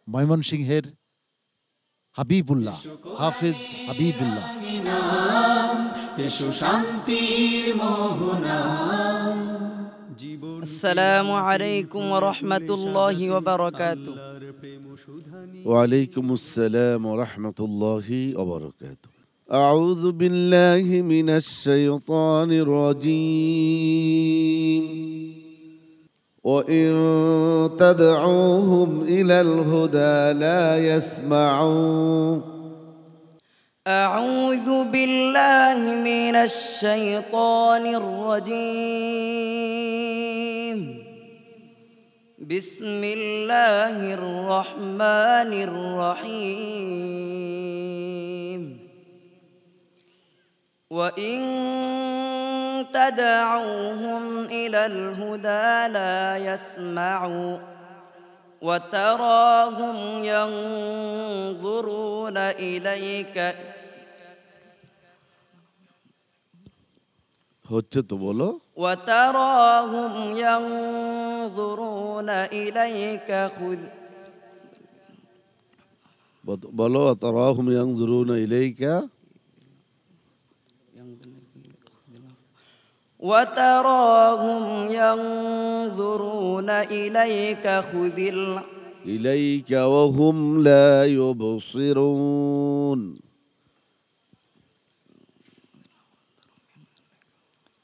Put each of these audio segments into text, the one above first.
ময়মনসিংহের হাবিবুল্লাহ, হাফেজ হাবিবুল্লাহ। আসসালামু আলাইকুম ওয়া রাহমাতুল্লাহি ওয়া বারাকাতুহু। ওয়া আলাইকুমুস সালাম ওয়া রাহমাতুল্লাহি ওয়া বারাকাতুহু। আউযু বিল্লাহি মিনাশ শাইতানির রাজীম। وإن تدعوهم إلى الهدى لا يسمعون. أعوذ بالله من الشيطان الرجيم. بسم الله الرحمن الرحيم. وإن تدعوهم إلى الهدى لا يسمعوا وتراهم ينظرون إليك হচ্ছে তো বলো। وتراهم ينظرون إليك বলো وتراهم ينظرون إليك وتراهم ينظرون إليك إليك وهم لا يبصرون.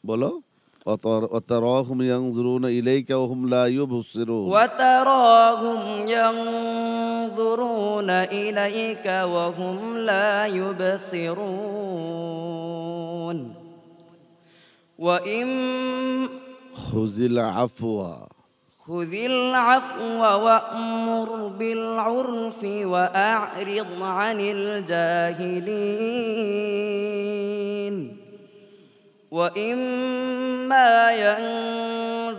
বলো وتراهم ينظرون إليك وهم لا يبصرون. وتراهم ينظرون إليك وهم لا يبصرون. وإن خذ العفو وأمر بالعرف وأعرض عن الجاهلين. وإما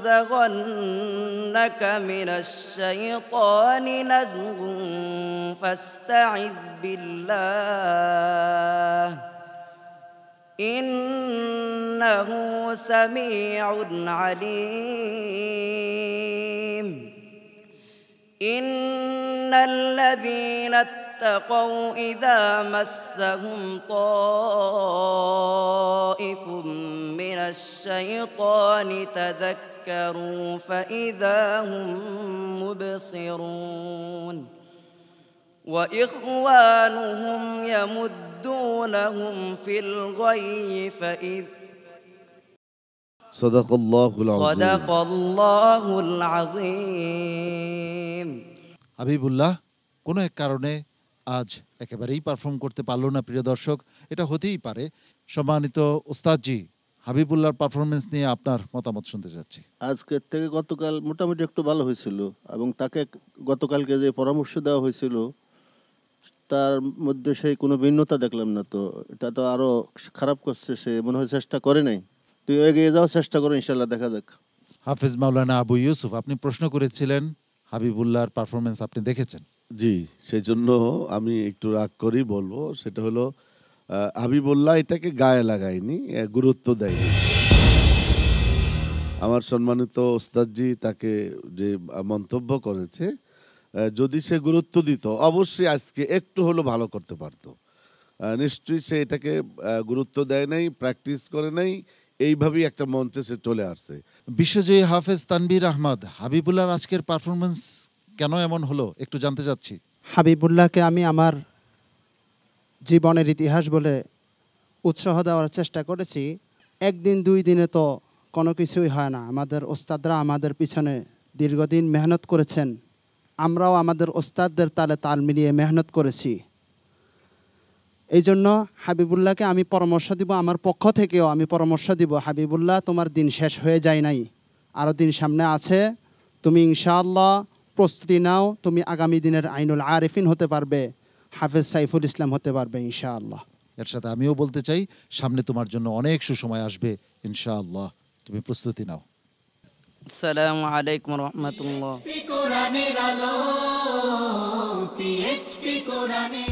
ينزغنك من الشيطان نزغ فاستعذ بالله إنه سميع عليم. إن الذين اتقوا إذا مسهم طائف من الشيطان تذكروا فإذا هم مبصرون. وإخوانهم يمدونهم في الغي فإذ صدق الله العظيم. صدق الله العظيم. হাবিবুল্লাহ কোনো এক কারণে আজ একেবারেই পারফর্ম করতে পারলো না। প্রিয় দর্শক, এটা হতেই পারে। সম্মানিত ওস্তাদজি, হাবিবুল্লাহর পারফরমেন্স নিয়ে আপনার মতামত শুনতে চাচ্ছি। আজকের থেকে গতকাল মোটামুটি একটু ভালো হয়েছিল, এবং তাকে গতকালকে যে পরামর্শ দেওয়া হয়েছিল তার মধ্যে সেই কোনো ভিন্নতা দেখলাম না। তো এটা তো আরো খারাপ করছে, সে মনে হয় চেষ্টা করে নাই। তুই এগিয়ে যাওয়ার চেষ্টা করো, ইনশাল্লাহ দেখা যাক। হাফেজ মাওলানা আবু ইউসুফ, আপনি প্রশ্ন করেছিলেন হাবিবুল্লাহর পারফরমেন্স আপনি দেখেছেন। জি, সেই জন্য আমি একটু রাগ করি বলবো, সেটা হলো হাবিবুল্লাহ এটাকে গায়ে লাগায়নি, গুরুত্ব দেয়নি। আমার সম্মানিত ওস্তাদজি তাকে যে মন্তব্য করেছে, যদি সে গুরুত্ব দিত অবশ্যই আজকে একটু হলো ভালো করতে পারতো। নিশ্চয়ই সে এটাকে গুরুত্ব দেয় নাই, প্র্যাকটিস করে নাই, এইভাবেই একটা মঞ্চে সে চলে আসছে। বিশ্বজয়ী হাফেজ তানভীর আহমদ, হাবিবুল্লাহর আজকের পারফরমেন্স কেন এমন হলো একটু জানতে চাচ্ছি। হাবিবুল্লাহকে আমি আমার জীবনের ইতিহাস বলে উৎসাহ দেওয়ার চেষ্টা করেছি। একদিন দুই দিনে তো কোনো কিছুই হয় না। আমাদের ওস্তাদরা আমাদের পিছনে দীর্ঘদিন মেহনত করেছেন, আমরাও আমাদের ওস্তাদদের তালে তাল মিলিয়ে মেহনত করেছি। এই জন্য হাবিবুল্লাহকে আমি পরামর্শ দিব, আমার পক্ষ থেকেও আমি পরামর্শ দিব, হাবিবুল্লাহ তোমার দিন শেষ হয়ে যায় নাই, আরও দিন সামনে আছে। তুমি ইনশাআল্লাহ প্রস্তুতি নাও, তুমি আগামী দিনের আইনুল আরিফিন হতে পারবে, হাফেজ সাইফুল ইসলাম হতে পারবে ইনশাআল্লাহ। এর সাথে আমিও বলতে চাই, সামনে তোমার জন্য অনেক সুসময় আসবে ইনশাআল্লাহ, তুমি প্রস্তুতি নাও। আসসালামু আলাইকুম ওয়া রাহমাতুল্লাহ। কোরআনের আলো, পিএইচপি কোরআনের